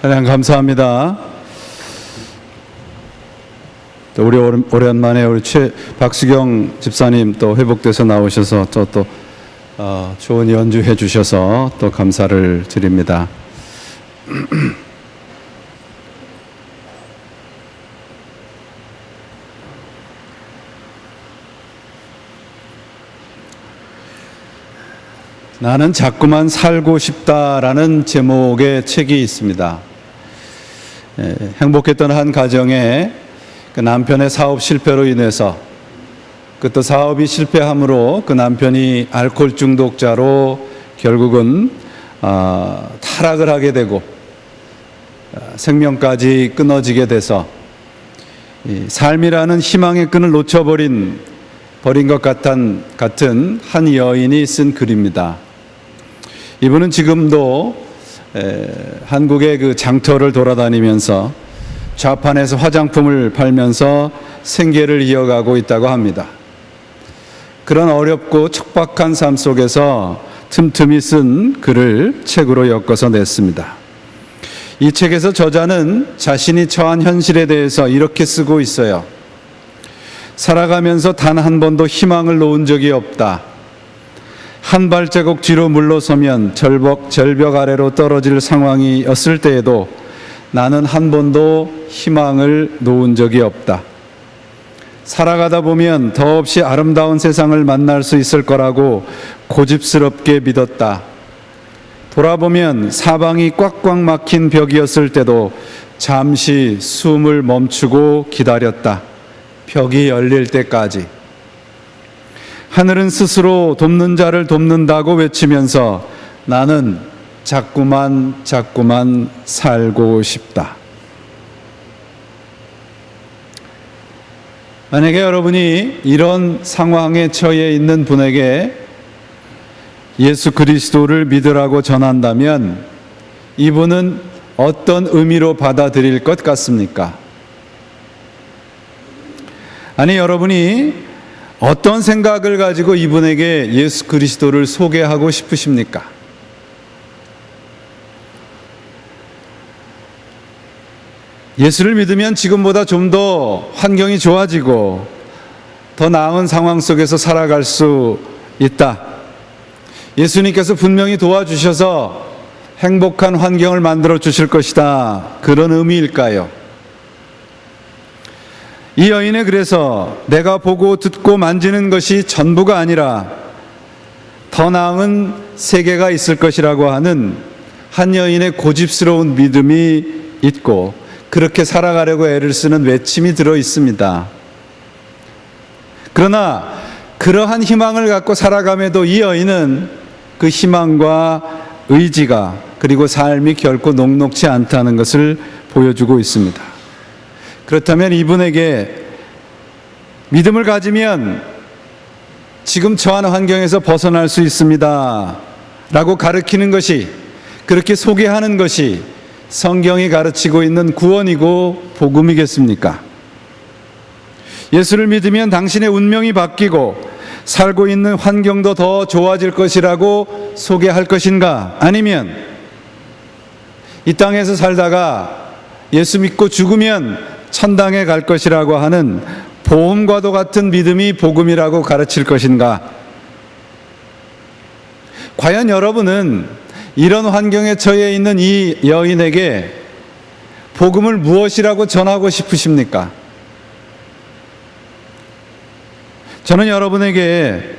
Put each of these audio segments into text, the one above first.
찬양 감사합니다. 또 우리 오랜만에 우리 박수경 집사님 또 회복돼서 나오셔서 또 좋은 연주해 주셔서 또 감사를 드립니다. 나는 자꾸만 살고 싶다라는 제목의 책이 있습니다. 행복했던 한 가정에 그 남편의 사업 실패로 인해서 또 사업이 실패함으로 그 남편이 알코올 중독자로 결국은 타락을 하게 되고 생명까지 끊어지게 돼서 삶이라는 희망의 끈을 놓쳐버린 것 같은 한 여인이 쓴 글입니다. 이분은 지금도 한국의 그 장터를 돌아다니면서 좌판에서 화장품을 팔면서 생계를 이어가고 있다고 합니다. 그런 어렵고 척박한 삶 속에서 틈틈이 쓴 글을 책으로 엮어서 냈습니다. 이 책에서 저자는 자신이 처한 현실에 대해서 이렇게 쓰고 있어요. 살아가면서 단 한 번도 희망을 놓은 적이 없다. 한 발자국 뒤로 물러서면 절벽 아래로 떨어질 상황이었을 때에도 나는 한 번도 희망을 놓은 적이 없다. 살아가다 보면 더없이 아름다운 세상을 만날 수 있을 거라고 고집스럽게 믿었다. 돌아보면 사방이 꽉꽉 막힌 벽이었을 때도 잠시 숨을 멈추고 기다렸다. 벽이 열릴 때까지. 하늘은 스스로 돕는 자를 돕는다고 외치면서 나는 자꾸만 살고 싶다. 만약에 여러분이 이런 상황에 처해 있는 분에게 예수 그리스도를 믿으라고 전한다면 이분은 어떤 의미로 받아들일 것 같습니까? 아니, 여러분이 어떤 생각을 가지고 이분에게 예수 그리스도를 소개하고 싶으십니까? 예수를 믿으면 지금보다 좀 더 환경이 좋아지고 더 나은 상황 속에서 살아갈 수 있다. 예수님께서 분명히 도와주셔서 행복한 환경을 만들어 주실 것이다. 그런 의미일까요? 이 여인은 그래서 내가 보고 듣고 만지는 것이 전부가 아니라 더 나은 세계가 있을 것이라고 하는 한 여인의 고집스러운 믿음이 있고 그렇게 살아가려고 애를 쓰는 외침이 들어 있습니다. 그러나 그러한 희망을 갖고 살아감에도 이 여인은 그 희망과 의지가 그리고 삶이 결코 녹록지 않다는 것을 보여주고 있습니다. 그렇다면 이분에게 믿음을 가지면 지금 처한 환경에서 벗어날 수 있습니다 라고 가르치는 것이, 그렇게 소개하는 것이 성경이 가르치고 있는 구원이고 복음이겠습니까? 예수를 믿으면 당신의 운명이 바뀌고 살고 있는 환경도 더 좋아질 것이라고 소개할 것인가? 아니면 이 땅에서 살다가 예수 믿고 죽으면 천당에 갈 것이라고 하는 보험과도 같은 믿음이 복음이라고 가르칠 것인가? 과연 여러분은 이런 환경에 처해 있는 이 여인에게 복음을 무엇이라고 전하고 싶으십니까? 저는 여러분에게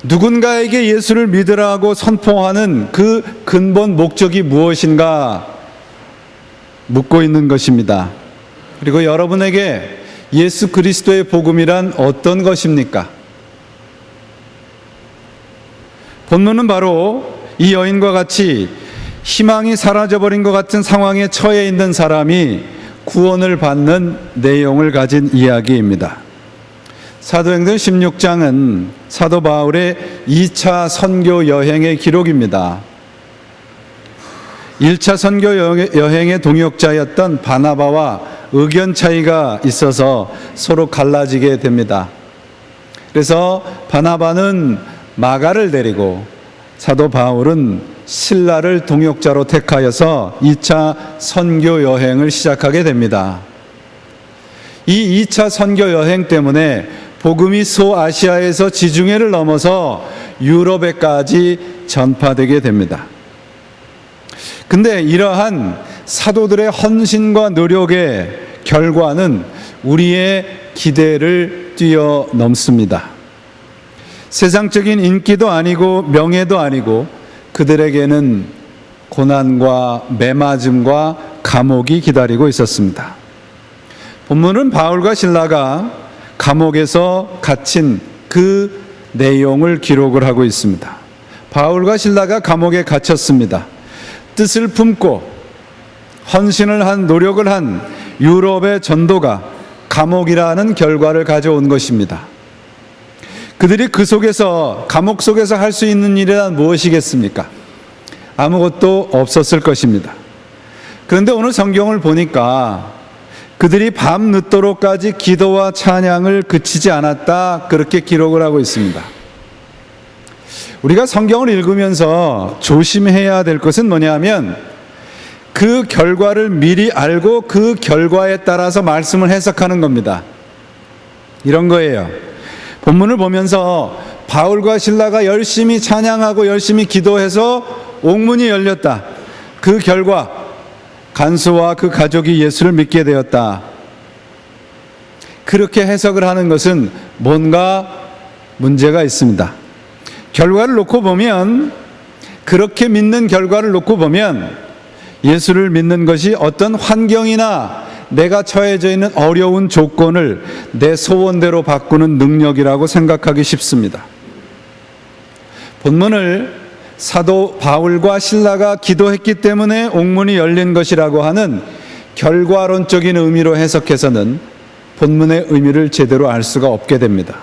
누군가에게 예수를 믿으라고 선포하는 그 근본 목적이 무엇인가 묻고 있는 것입니다. 그리고 여러분에게 예수 그리스도의 복음이란 어떤 것입니까? 본문은 바로 이 여인과 같이 희망이 사라져버린 것 같은 상황에 처해 있는 사람이 구원을 받는 내용을 가진 이야기입니다. 사도행전 16장은 사도 바울의 2차 선교 여행의 기록입니다. 1차 선교 여행의 동역자였던 바나바와 의견 차이가 있어서 서로 갈라지게 됩니다. 그래서 바나바는 마가를 데리고 사도 바울은 신라를 동역자로 택하여서 2차 선교 여행을 시작하게 됩니다. 이 2차 선교 여행 때문에 복음이 소아시아에서 지중해를 넘어서 유럽에까지 전파되게 됩니다. 근데 이러한 사도들의 헌신과 노력의 결과는 우리의 기대를 뛰어넘습니다. 세상적인 인기도 아니고 명예도 아니고 그들에게는 고난과 매맞음과 감옥이 기다리고 있었습니다. 본문은 바울과 실라가 감옥에서 갇힌 그 내용을 기록을 하고 있습니다. 바울과 실라가 감옥에 갇혔습니다. 뜻을 품고 헌신을 한, 노력을 한 유럽의 전도가 감옥이라는 결과를 가져온 것입니다. 그들이 그 속에서, 감옥 속에서 할 수 있는 일이란 무엇이겠습니까? 아무것도 없었을 것입니다. 그런데 오늘 성경을 보니까 그들이 밤 늦도록까지 기도와 찬양을 그치지 않았다, 그렇게 기록을 하고 있습니다. 우리가 성경을 읽으면서 조심해야 될 것은 뭐냐면 그 결과를 미리 알고 그 결과에 따라서 말씀을 해석하는 겁니다. 이런 거예요. 본문을 보면서 바울과 실라가 열심히 찬양하고 열심히 기도해서 옥문이 열렸다. 그 결과 간수와 그 가족이 예수를 믿게 되었다. 그렇게 해석을 하는 것은 뭔가 문제가 있습니다. 결과를 놓고 보면, 그렇게 믿는 결과를 놓고 보면 예수를 믿는 것이 어떤 환경이나 내가 처해져 있는 어려운 조건을 내 소원대로 바꾸는 능력이라고 생각하기 쉽습니다. 본문을 사도 바울과 실라가 기도했기 때문에 옥문이 열린 것이라고 하는 결과론적인 의미로 해석해서는 본문의 의미를 제대로 알 수가 없게 됩니다.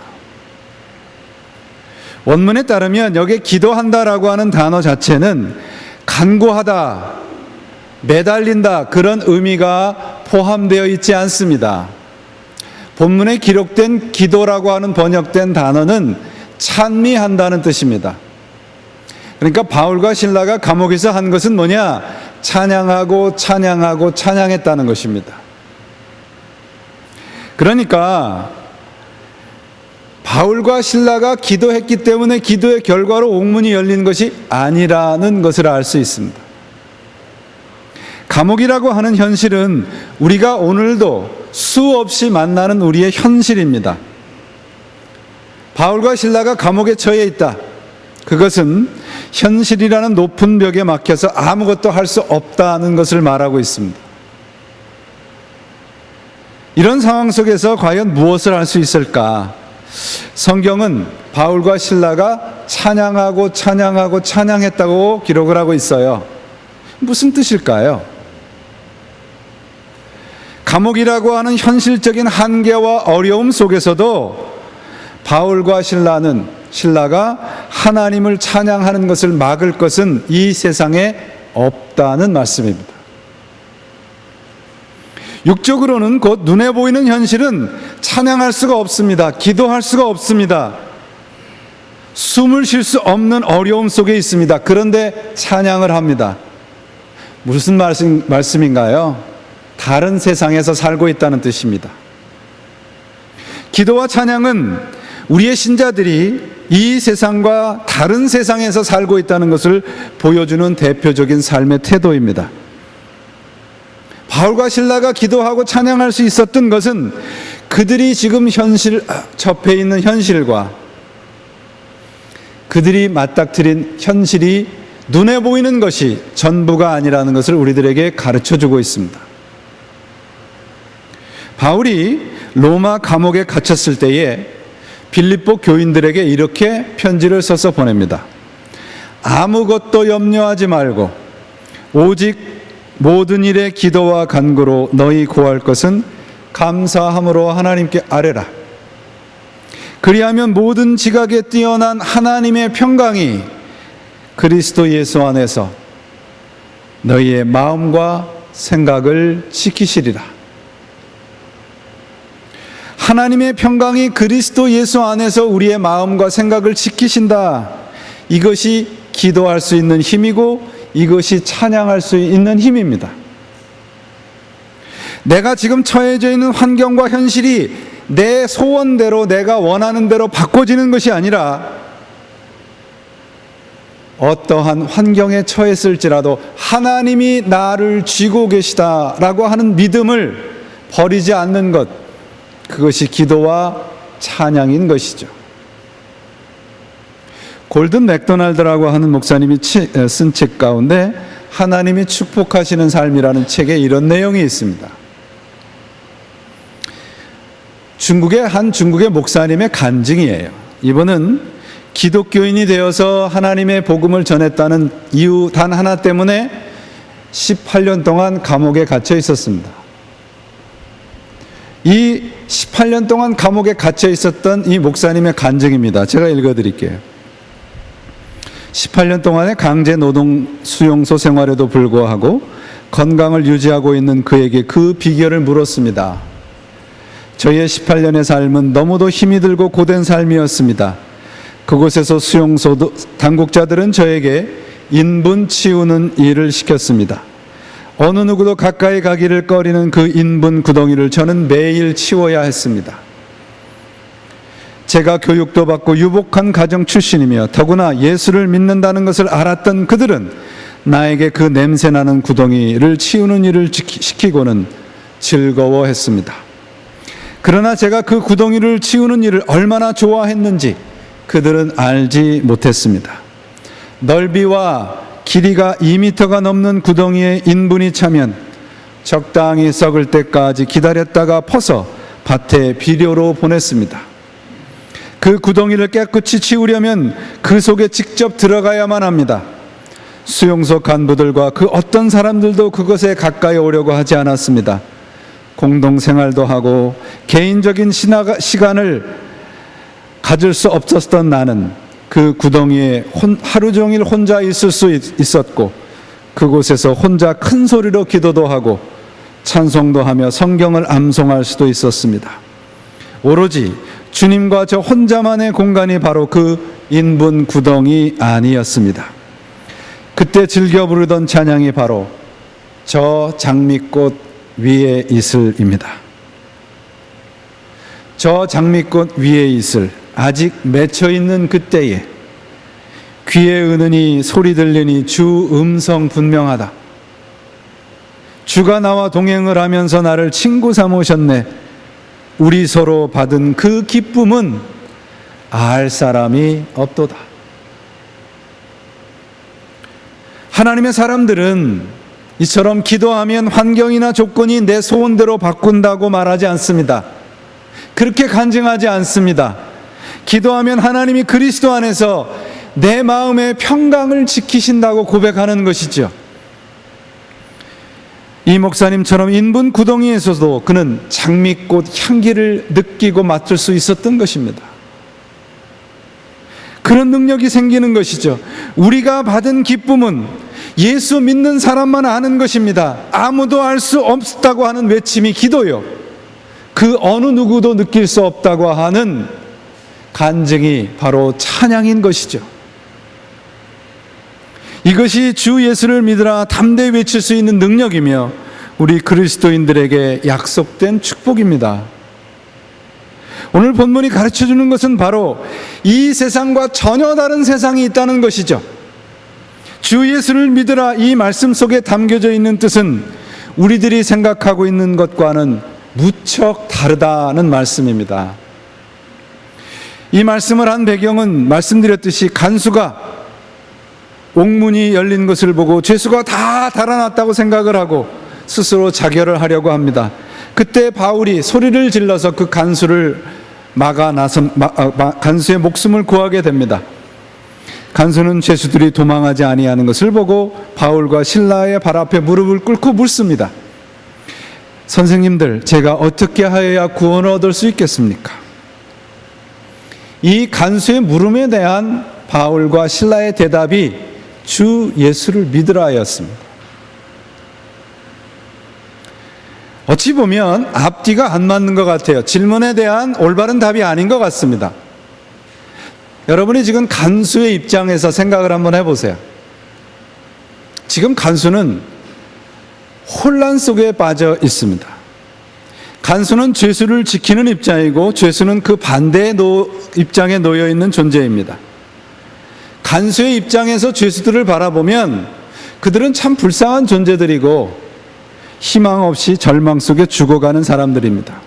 원문에 따르면 여기에 기도한다라고 하는 단어 자체는 간구하다, 매달린다, 그런 의미가 포함되어 있지 않습니다. 본문에 기록된 기도라고 하는 번역된 단어는 찬미한다는 뜻입니다. 그러니까 바울과 실라가 감옥에서 한 것은 뭐냐? 찬양하고 찬양하고 찬양했다는 것입니다. 그러니까 바울과 실라가 기도했기 때문에 기도의 결과로 옥문이 열린 것이 아니라는 것을 알 수 있습니다. 감옥이라고 하는 현실은 우리가 오늘도 수없이 만나는 우리의 현실입니다. 바울과 실라가 감옥에 처해 있다. 그것은 현실이라는 높은 벽에 막혀서 아무것도 할 수 없다는 것을 말하고 있습니다. 이런 상황 속에서 과연 무엇을 할 수 있을까? 성경은 바울과 실라가 찬양하고 찬양하고 찬양했다고 기록을 하고 있어요. 무슨 뜻일까요? 감옥이라고 하는 현실적인 한계와 어려움 속에서도 바울과 실라가 하나님을 찬양하는 것을 막을 것은 이 세상에 없다는 말씀입니다. 육적으로는 곧 눈에 보이는 현실은 찬양할 수가 없습니다. 기도할 수가 없습니다. 숨을 쉴 수 없는 어려움 속에 있습니다. 그런데 찬양을 합니다. 무슨 말씀인가요? 다른 세상에서 살고 있다는 뜻입니다. 기도와 찬양은 우리의 신자들이 이 세상과 다른 세상에서 살고 있다는 것을 보여주는 대표적인 삶의 태도입니다. 바울과 실라가 기도하고 찬양할 수 있었던 것은 그들이 지금 접해 있는 현실과 그들이 맞닥뜨린 현실이 눈에 보이는 것이 전부가 아니라는 것을 우리들에게 가르쳐주고 있습니다. 바울이 로마 감옥에 갇혔을 때에 빌립보 교인들에게 이렇게 편지를 써서 보냅니다. 아무것도 염려하지 말고 오직 모든 일에 기도와 간구로 너희 구할 것은 감사함으로 하나님께 아뢰라. 그리하면 모든 지각에 뛰어난 하나님의 평강이 그리스도 예수 안에서 너희의 마음과 생각을 지키시리라. 하나님의 평강이 그리스도 예수 안에서 우리의 마음과 생각을 지키신다. 이것이 기도할 수 있는 힘이고 이것이 찬양할 수 있는 힘입니다. 내가 지금 처해져 있는 환경과 현실이 내 소원대로 내가 원하는 대로 바꿔지는 것이 아니라 어떠한 환경에 처했을지라도 하나님이 나를 쥐고 계시다라고 하는 믿음을 버리지 않는 것, 그것이 기도와 찬양인 것이죠. 골든 맥도날드라고 하는 목사님이 쓴 책 가운데 하나님이 축복하시는 삶이라는 책에 이런 내용이 있습니다. 중국의 목사님의 간증이에요. 이분은 기독교인이 되어서 하나님의 복음을 전했다는 이유 단 하나 때문에 18년 동안 감옥에 갇혀 있었습니다. 이 18년 동안 감옥에 갇혀 있었던 이 목사님의 간증입니다. 제가 읽어드릴게요. 18년 동안의 강제 노동 수용소 생활에도 불구하고 건강을 유지하고 있는 그에게 그 비결을 물었습니다. 저희의 18년의 삶은 너무도 힘이 들고 고된 삶이었습니다. 그곳에서 수용소 당국자들은 저에게 인분 치우는 일을 시켰습니다. 어느 누구도 가까이 가기를 꺼리는 그 인분 구덩이를 저는 매일 치워야 했습니다. 제가 교육도 받고 유복한 가정 출신이며 더구나 예수를 믿는다는 것을 알았던 그들은 나에게 그 냄새나는 구덩이를 치우는 일을 시키고는 즐거워했습니다. 그러나 제가 그 구덩이를 치우는 일을 얼마나 좋아했는지 그들은 알지 못했습니다. 넓이와 길이가 2m가 넘는 구덩이에 인분이 차면 적당히 썩을 때까지 기다렸다가 퍼서 밭에 비료로 보냈습니다. 그 구덩이를 깨끗이 치우려면 그 속에 직접 들어가야만 합니다. 수용소 간부들과 그 어떤 사람들도 그것에 가까이 오려고 하지 않았습니다. 공동생활도 하고 개인적인 시간을 가질 수 없었던 나는 그 구덩이에 하루 종일 혼자 있을 수 있었고 그곳에서 혼자 큰 소리로 기도도 하고 찬송도 하며 성경을 암송할 수도 있었습니다. 오로지 주님과 저 혼자만의 공간이 바로 그 인분 구덩이 아니었습니다. 그때 즐겨 부르던 찬양이 바로 저 장미꽃 위에 이슬입니다. 저 장미꽃 위에 이슬, 아직 맺혀있는 그때에 귀에 은은히 소리 들리니 주 음성 분명하다. 주가 나와 동행을 하면서 나를 친구 삼으셨네. 우리 서로 받은 그 기쁨은 알 사람이 없도다. 하나님의 사람들은 이처럼 기도하면 환경이나 조건이 내 소원대로 바꾼다고 말하지 않습니다. 그렇게 간증하지 않습니다. 기도하면 하나님이 그리스도 안에서 내 마음의 평강을 지키신다고 고백하는 것이죠. 이 목사님처럼 인분 구덩이에서도 그는 장미꽃 향기를 느끼고 맡을 수 있었던 것입니다. 그런 능력이 생기는 것이죠. 우리가 받은 기쁨은 예수 믿는 사람만 아는 것입니다. 아무도 알 수 없다고 하는 외침이 기도요. 그 어느 누구도 느낄 수 없다고 하는 간증이 바로 찬양인 것이죠. 이것이 주 예수를 믿으라 담대히 외칠 수 있는 능력이며 우리 그리스도인들에게 약속된 축복입니다. 오늘 본문이 가르쳐주는 것은 바로 이 세상과 전혀 다른 세상이 있다는 것이죠. 주 예수를 믿으라 이 말씀 속에 담겨져 있는 뜻은 우리들이 생각하고 있는 것과는 무척 다르다는 말씀입니다. 이 말씀을 한 배경은 말씀드렸듯이 간수가 옥문이 열린 것을 보고 죄수가 다 달아났다고 생각을 하고 스스로 자결을 하려고 합니다. 그때 바울이 소리를 질러서 그 간수를 간수의 목숨을 구하게 됩니다. 간수는 죄수들이 도망하지 아니하는 것을 보고 바울과 실라의 발 앞에 무릎을 꿇고 묻습니다. 선생님들, 제가 어떻게 하여야 구원을 얻을 수 있겠습니까? 이 간수의 물음에 대한 바울과 실라의 대답이 주 예수를 믿으라였습니다. 어찌 보면 앞뒤가 안 맞는 것 같아요. 질문에 대한 올바른 답이 아닌 것 같습니다. 여러분이 지금 간수의 입장에서 생각을 한번 해보세요. 지금 간수는 혼란 속에 빠져 있습니다. 간수는 죄수를 지키는 입장이고 죄수는 그 반대의 입장에 놓여 있는 존재입니다. 간수의 입장에서 죄수들을 바라보면 그들은 참 불쌍한 존재들이고 희망 없이 절망 속에 죽어가는 사람들입니다.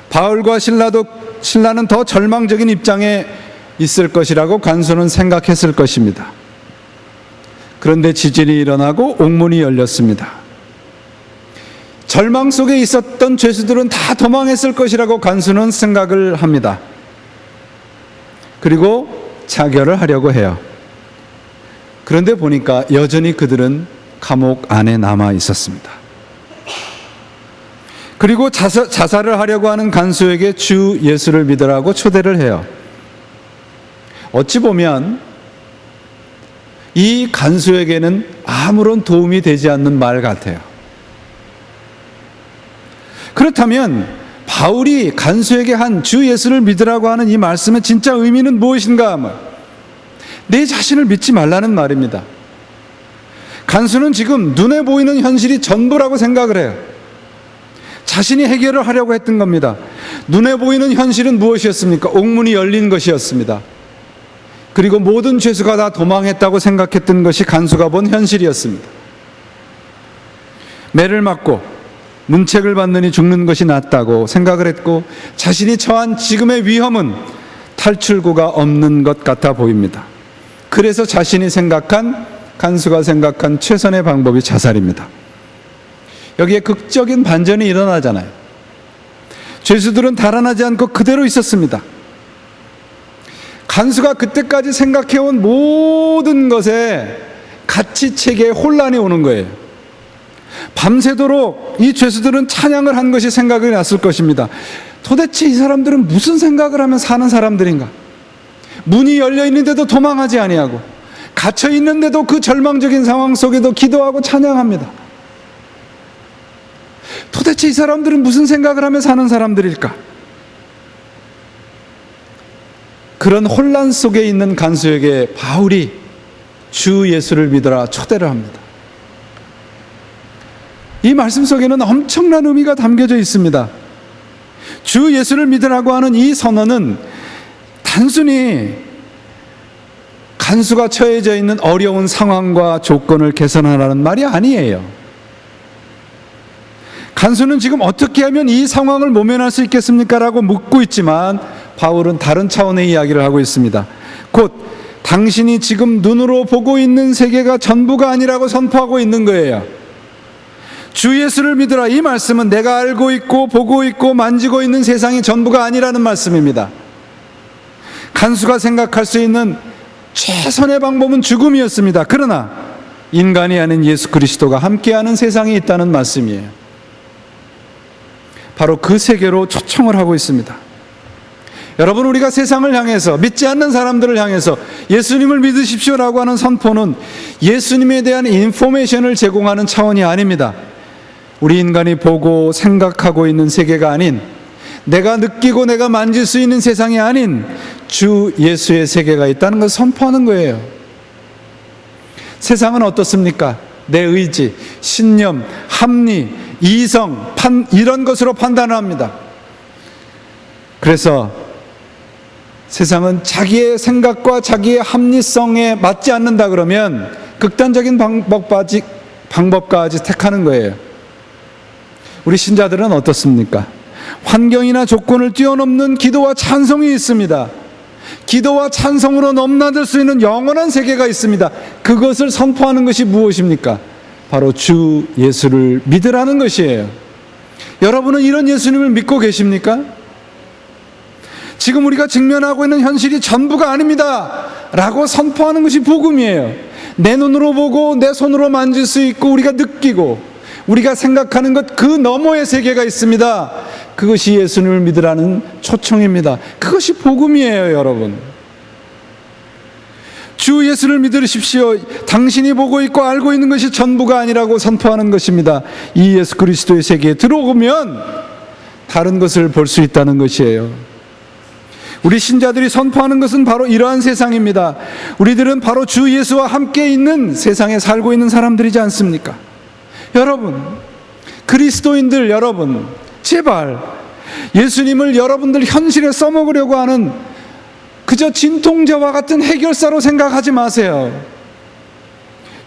바울과 신라는 더 절망적인 입장에 있을 것이라고 간수는 생각했을 것입니다. 그런데 지진이 일어나고 옥문이 열렸습니다. 절망 속에 있었던 죄수들은 다 도망했을 것이라고 간수는 생각을 합니다. 그리고 자결을 하려고 해요. 그런데 보니까 여전히 그들은 감옥 안에 남아 있었습니다. 그리고 자살을 하려고 하는 간수에게 주 예수를 믿으라고 초대를 해요. 어찌 보면 이 간수에게는 아무런 도움이 되지 않는 말 같아요. 그렇다면 바울이 간수에게 한 주 예수를 믿으라고 하는 이 말씀의 진짜 의미는 무엇인가? 내 자신을 믿지 말라는 말입니다. 간수는 지금 눈에 보이는 현실이 전부라고 생각을 해요. 자신이 해결을 하려고 했던 겁니다. 눈에 보이는 현실은 무엇이었습니까? 옥문이 열린 것이었습니다. 그리고 모든 죄수가 다 도망했다고 생각했던 것이 간수가 본 현실이었습니다. 매를 맞고 문책을 받느니 죽는 것이 낫다고 생각을 했고 자신이 처한 지금의 위험은 탈출구가 없는 것 같아 보입니다. 그래서 간수가 생각한 최선의 방법이 자살입니다. 여기에 극적인 반전이 일어나잖아요. 죄수들은 달아나지 않고 그대로 있었습니다. 간수가 그때까지 생각해온 모든 것에 가치체계에 혼란이 오는 거예요. 밤새도록 이 죄수들은 찬양을 한 것이 생각이 났을 것입니다. 도대체 이 사람들은 무슨 생각을 하면 사는 사람들인가? 문이 열려 있는데도 도망하지 아니하고 갇혀 있는데도 그 절망적인 상황 속에도 기도하고 찬양합니다. 도대체 이 사람들은 무슨 생각을 하며 사는 사람들일까? 그런 혼란 속에 있는 간수에게 바울이 주 예수를 믿으라 초대를 합니다. 이 말씀 속에는 엄청난 의미가 담겨져 있습니다. 주 예수를 믿으라고 하는 이 선언은 단순히 간수가 처해져 있는 어려운 상황과 조건을 개선하라는 말이 아니에요. 간수는 지금 어떻게 하면 이 상황을 모면할 수 있겠습니까? 라고 묻고 있지만 바울은 다른 차원의 이야기를 하고 있습니다. 곧 당신이 지금 눈으로 보고 있는 세계가 전부가 아니라고 선포하고 있는 거예요. 주 예수를 믿으라. 이 말씀은 내가 알고 있고 보고 있고 만지고 있는 세상이 전부가 아니라는 말씀입니다. 간수가 생각할 수 있는 최선의 방법은 죽음이었습니다. 그러나 인간이 아닌 예수 그리스도가 함께하는 세상이 있다는 말씀이에요. 바로 그 세계로 초청을 하고 있습니다. 여러분, 우리가 세상을 향해서, 믿지 않는 사람들을 향해서 예수님을 믿으십시오라고 하는 선포는 예수님에 대한 인포메이션을 제공하는 차원이 아닙니다. 우리 인간이 보고 생각하고 있는 세계가 아닌, 내가 느끼고 내가 만질 수 있는 세상이 아닌 주 예수의 세계가 있다는 것을 선포하는 거예요. 세상은 어떻습니까? 내 의지, 신념, 합리, 이성, 이런 것으로 판단을 합니다. 그래서 세상은 자기의 생각과 자기의 합리성에 맞지 않는다 그러면 극단적인 방법까지 택하는 거예요. 우리 신자들은 어떻습니까? 환경이나 조건을 뛰어넘는 기도와 찬송이 있습니다. 기도와 찬송으로 넘나들 수 있는 영원한 세계가 있습니다. 그것을 선포하는 것이 무엇입니까? 바로 주 예수를 믿으라는 것이에요. 여러분은 이런 예수님을 믿고 계십니까? 지금 우리가 직면하고 있는 현실이 전부가 아닙니다 라고 선포하는 것이 복음이에요. 내 눈으로 보고 내 손으로 만질 수 있고 우리가 느끼고 우리가 생각하는 것 그 너머의 세계가 있습니다. 그것이 예수님을 믿으라는 초청입니다. 그것이 복음이에요, 여러분. 주 예수를 믿으십시오. 당신이 보고 있고 알고 있는 것이 전부가 아니라고 선포하는 것입니다. 이 예수 그리스도의 세계에 들어오면 다른 것을 볼 수 있다는 것이에요. 우리 신자들이 선포하는 것은 바로 이러한 세상입니다. 우리들은 바로 주 예수와 함께 있는 세상에 살고 있는 사람들이지 않습니까? 여러분, 그리스도인들 여러분, 제발 예수님을 여러분들 현실에 써먹으려고 하는 그저 진통제와 같은 해결사로 생각하지 마세요.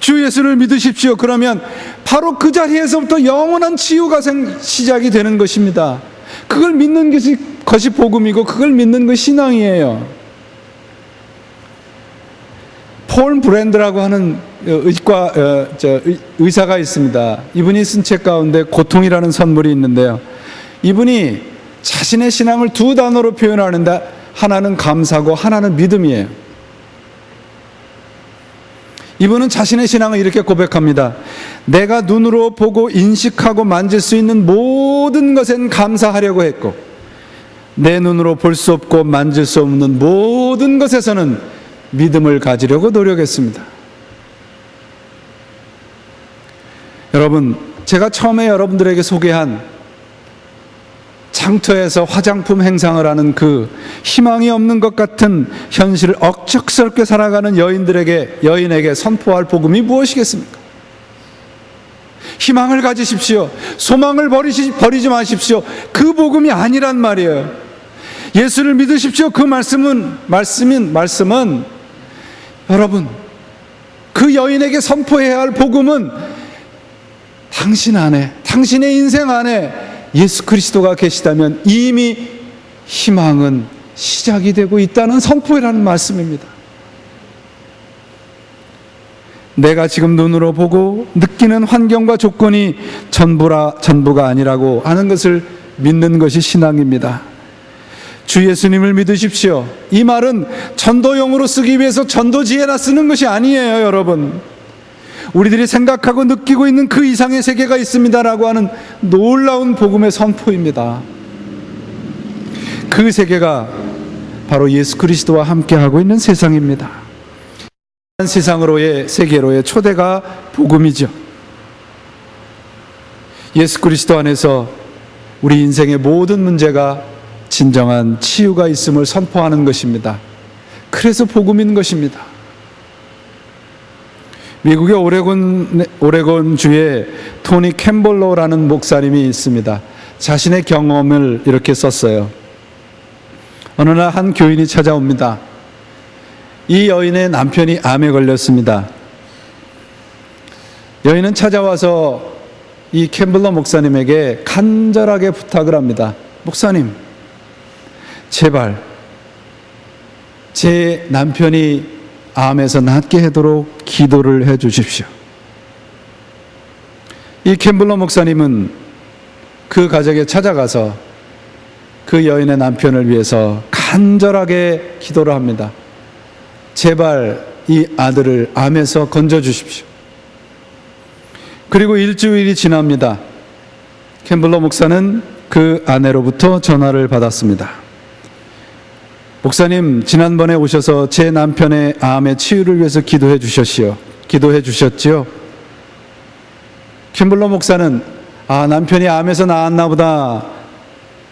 주 예수를 믿으십시오. 그러면 바로 그 자리에서부터 영원한 치유가 시작이 되는 것입니다. 그걸 믿는 것이 복음이고 그걸 믿는 것이 신앙이에요. 폴 브랜드라고 하는 의사가 있습니다. 이분이 쓴 책 가운데 고통이라는 선물이 있는데요. 이분이 자신의 신앙을 두 단어로 표현하는데 하나는 감사고 하나는 믿음이에요. 이분은 자신의 신앙을 이렇게 고백합니다. 내가 눈으로 보고 인식하고 만질 수 있는 모든 것엔 감사하려고 했고, 내 눈으로 볼 수 없고 만질 수 없는 모든 것에서는 믿음을 가지려고 노력했습니다. 여러분, 제가 처음에 여러분들에게 소개한 장터에서 화장품 행상을 하는 그 희망이 없는 것 같은 현실을 억척스럽게 살아가는 여인에게 선포할 복음이 무엇이겠습니까? 희망을 가지십시오. 소망을 버리지 마십시오. 그 복음이 아니란 말이에요. 예수를 믿으십시오. 그 말씀은 여러분, 그 여인에게 선포해야 할 복음은 당신 안에, 당신의 인생 안에 예수 그리스도가 계시다면 이미 희망은 시작이 되고 있다는 선포라는 말씀입니다. 내가 지금 눈으로 보고 느끼는 환경과 조건이 전부가 아니라고 하는 것을 믿는 것이 신앙입니다. 주 예수님을 믿으십시오. 이 말은 전도용으로 쓰기 위해서 전도지에나 쓰는 것이 아니에요, 여러분. 우리들이 생각하고 느끼고 있는 그 이상의 세계가 있습니다라고 하는 놀라운 복음의 선포입니다. 그 세계가 바로 예수 그리스도와 함께하고 있는 세상입니다. 세상으로의, 세계로의 초대가 복음이죠. 예수 그리스도 안에서 우리 인생의 모든 문제가 진정한 치유가 있음을 선포하는 것입니다. 그래서 복음인 것입니다. 미국의 오레곤주에 토니 캠벌러라는 목사님이 있습니다. 자신의 경험을 이렇게 썼어요. 어느 날 한 교인이 찾아옵니다. 이 여인의 남편이 암에 걸렸습니다. 여인은 찾아와서 이 캠벌러 목사님에게 간절하게 부탁을 합니다. 목사님, 제발 제 남편이 암에서 낫게 하도록 기도를 해 주십시오. 이 캠블러 목사님은 그 가정에 찾아가서 그 여인의 남편을 위해서 간절하게 기도를 합니다. 제발 이 아들을 암에서 건져 주십시오. 그리고 일주일이 지납니다. 캠블러 목사는 그 아내로부터 전화를 받았습니다. 목사님, 지난번에 오셔서 제 남편의 암의 치유를 위해서 기도해 주셨지요? 캠블러 목사는 남편이 암에서 나았나 보다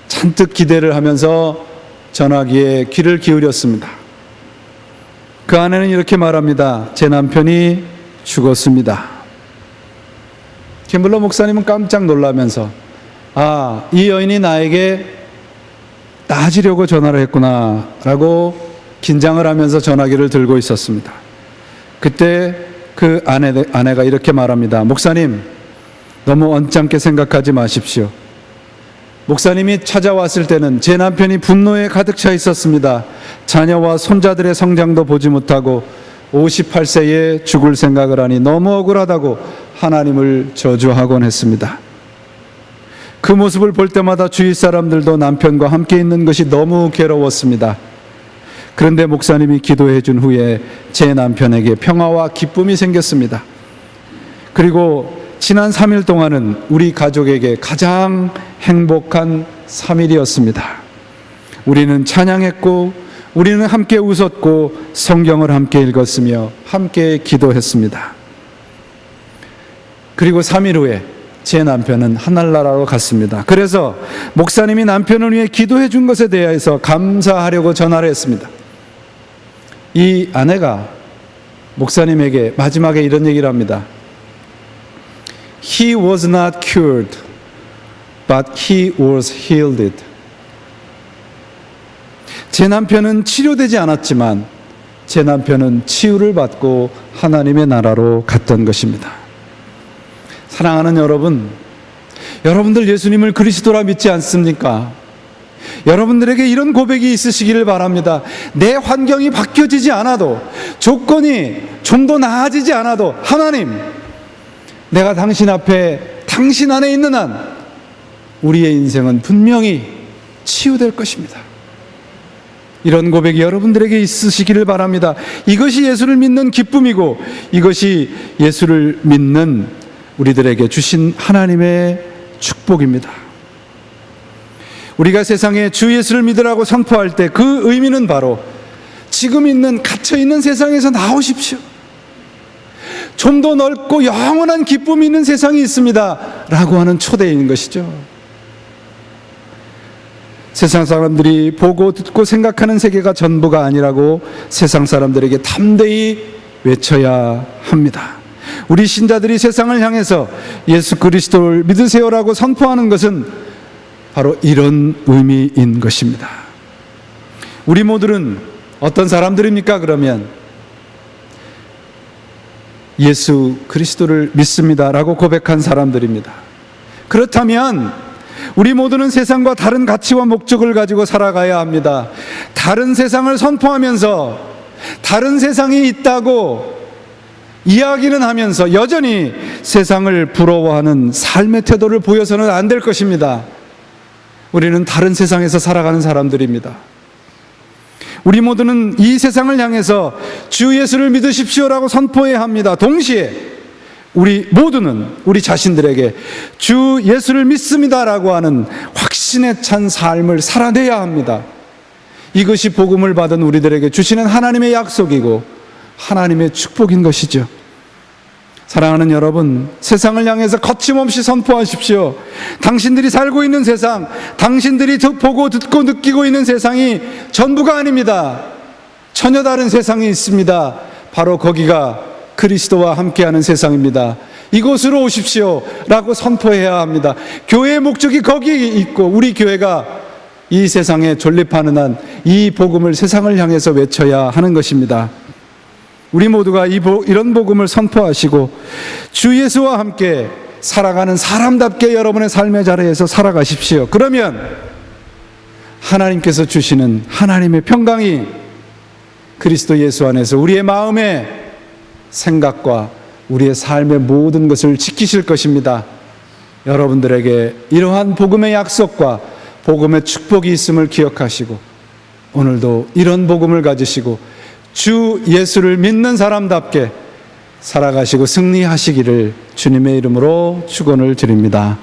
잔뜩 기대를 하면서 전화기에 귀를 기울였습니다. 그 아내는 이렇게 말합니다. 제 남편이 죽었습니다. 캠블러 목사님은 깜짝 놀라면서 이 여인이 나에게 따지려고 전화를 했구나 라고 긴장을 하면서 전화기를 들고 있었습니다. 그때 그 아내가 이렇게 말합니다. 목사님, 너무 언짢게 생각하지 마십시오. 목사님이 찾아왔을 때는 제 남편이 분노에 가득 차 있었습니다. 자녀와 손자들의 성장도 보지 못하고 58세에 죽을 생각을 하니 너무 억울하다고 하나님을 저주하곤 했습니다. 그 모습을 볼 때마다 주위 사람들도 남편과 함께 있는 것이 너무 괴로웠습니다. 그런데 목사님이 기도해 준 후에 제 남편에게 평화와 기쁨이 생겼습니다. 그리고 지난 3일 동안은 우리 가족에게 가장 행복한 3일이었습니다. 우리는 찬양했고, 우리는 함께 웃었고, 성경을 함께 읽었으며 함께 기도했습니다. 그리고 3일 후에 제 남편은 하늘나라로 갔습니다. 그래서 목사님이 남편을 위해 기도해 준 것에 대해서 감사하려고 전화를 했습니다. 이 아내가 목사님에게 마지막에 이런 얘기를 합니다. He was not cured, but he was healed. 제 남편은 치료되지 않았지만 제 남편은 치유를 받고 하나님의 나라로 갔던 것입니다. 사랑하는 여러분, 여러분들 예수님을 그리스도라 믿지 않습니까? 여러분들에게 이런 고백이 있으시기를 바랍니다. 내 환경이 바뀌어지지 않아도, 조건이 좀 더 나아지지 않아도, 하나님, 내가 당신 앞에 당신 안에 있는 한 우리의 인생은 분명히 치유될 것입니다. 이런 고백이 여러분들에게 있으시기를 바랍니다. 이것이 예수를 믿는 기쁨이고, 이것이 예수를 믿는 우리들에게 주신 하나님의 축복입니다. 우리가 세상에 주 예수를 믿으라고 선포할 때 그 의미는 바로 지금 있는 갇혀있는 세상에서 나오십시오. 좀 더 넓고 영원한 기쁨이 있는 세상이 있습니다 라고 하는 초대인 것이죠. 세상 사람들이 보고 듣고 생각하는 세계가 전부가 아니라고 세상 사람들에게 담대히 외쳐야 합니다. 우리 신자들이 세상을 향해서 예수 그리스도를 믿으세요라고 선포하는 것은 바로 이런 의미인 것입니다. 우리 모두는 어떤 사람들입니까? 그러면 예수 그리스도를 믿습니다라고 고백한 사람들입니다. 그렇다면 우리 모두는 세상과 다른 가치와 목적을 가지고 살아가야 합니다. 다른 세상을 선포하면서 다른 세상이 있다고 이야기는 하면서 여전히 세상을 부러워하는 삶의 태도를 보여서는 안 될 것입니다. 우리는 다른 세상에서 살아가는 사람들입니다. 우리 모두는 이 세상을 향해서 주 예수를 믿으십시오라고 선포해야 합니다. 동시에 우리 모두는 우리 자신들에게 주 예수를 믿습니다라고 하는 확신에 찬 삶을 살아내야 합니다. 이것이 복음을 받은 우리들에게 주시는 하나님의 약속이고 하나님의 축복인 것이죠. 사랑하는 여러분, 세상을 향해서 거침없이 선포하십시오. 당신들이 살고 있는 세상, 당신들이 보고 듣고 느끼고 있는 세상이 전부가 아닙니다. 전혀 다른 세상이 있습니다. 바로 거기가 그리스도와 함께하는 세상입니다. 이곳으로 오십시오 라고 선포해야 합니다. 교회의 목적이 거기에 있고 우리 교회가 이 세상에 존립하는 한 이 복음을 세상을 향해서 외쳐야 하는 것입니다. 우리 모두가 이런 복음을 선포하시고 주 예수와 함께 살아가는 사람답게 여러분의 삶의 자리에서 살아가십시오. 그러면 하나님께서 주시는 하나님의 평강이 그리스도 예수 안에서 우리의 마음의 생각과 우리의 삶의 모든 것을 지키실 것입니다. 여러분들에게 이러한 복음의 약속과 복음의 축복이 있음을 기억하시고 오늘도 이런 복음을 가지시고 주 예수를 믿는 사람답게 살아가시고 승리하시기를 주님의 이름으로 축원을 드립니다.